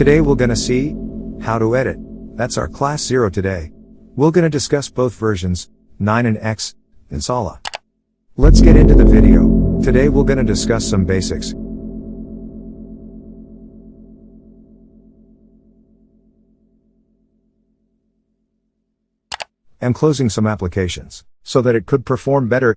Today we're gonna see how to edit. That's our class 0 today. We're gonna discuss both versions, 9 and X, inshallah. Let's get into the video. Today we're gonna discuss some basics. And closing some applications, so that it could perform better.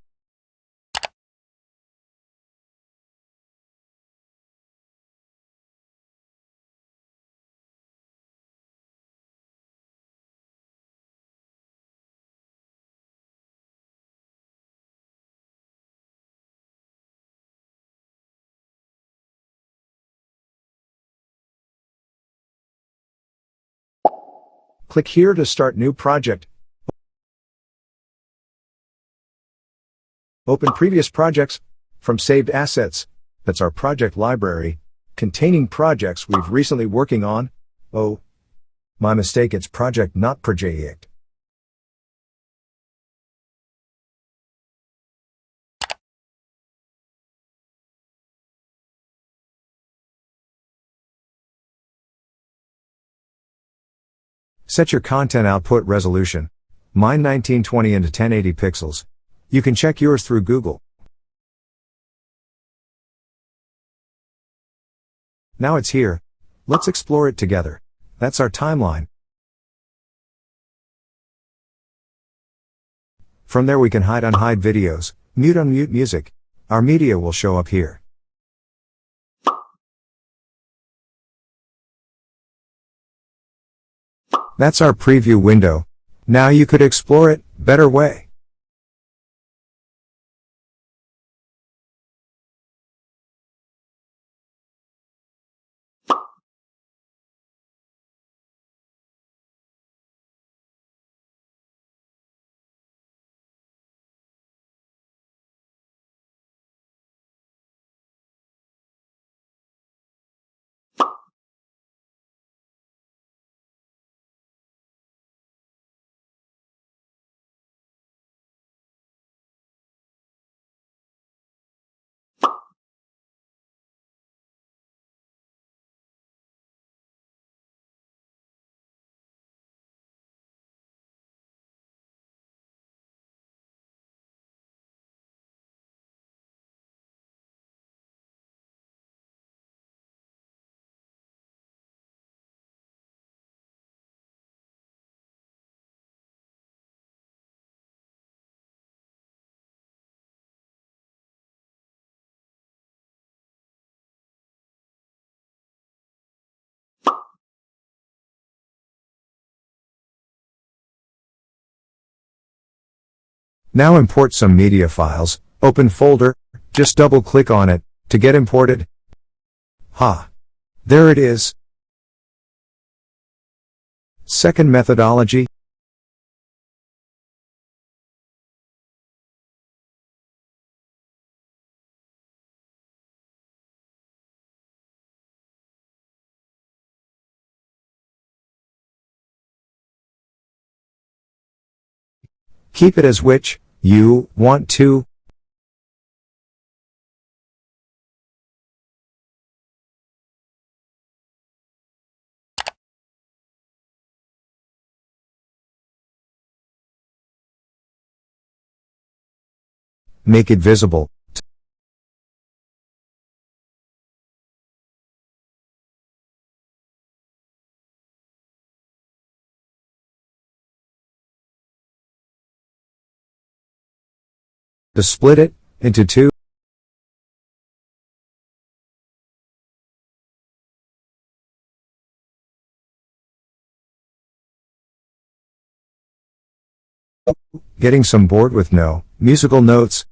Click here to start new project. Open previous projects from saved assets. That's our project library, containing projects we've recently working on. Oh, my mistake, it's project not project. Set your content output resolution. Mine 1920 into 1080 pixels. You can check yours through Google. Now it's here. Let's explore it together. That's our timeline. From there we can hide-unhide videos, mute-unmute music. Our media will show up here. That's our preview window. Now you could explore it better way. Now import some media files. Open folder, just double click on it to get imported. There it is. Second methodology. Keep it as which you want to. Make it visible. To split it into two. Getting some bored with no musical notes.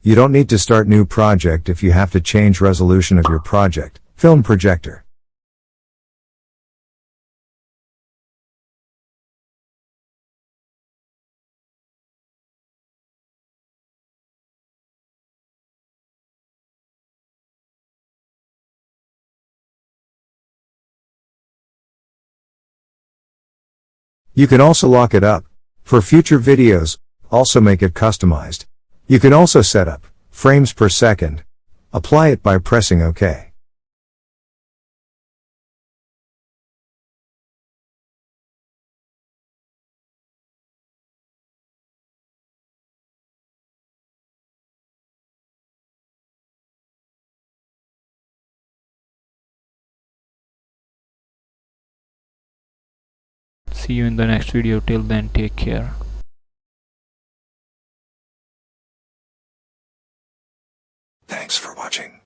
You don't need to start new project if you have to change resolution of your project. Film projector. You can also lock it up for future videos, also make it customized. You can also set up frames per second. Apply it by pressing OK. See you in the next video. Till then, take care. Thanks for watching.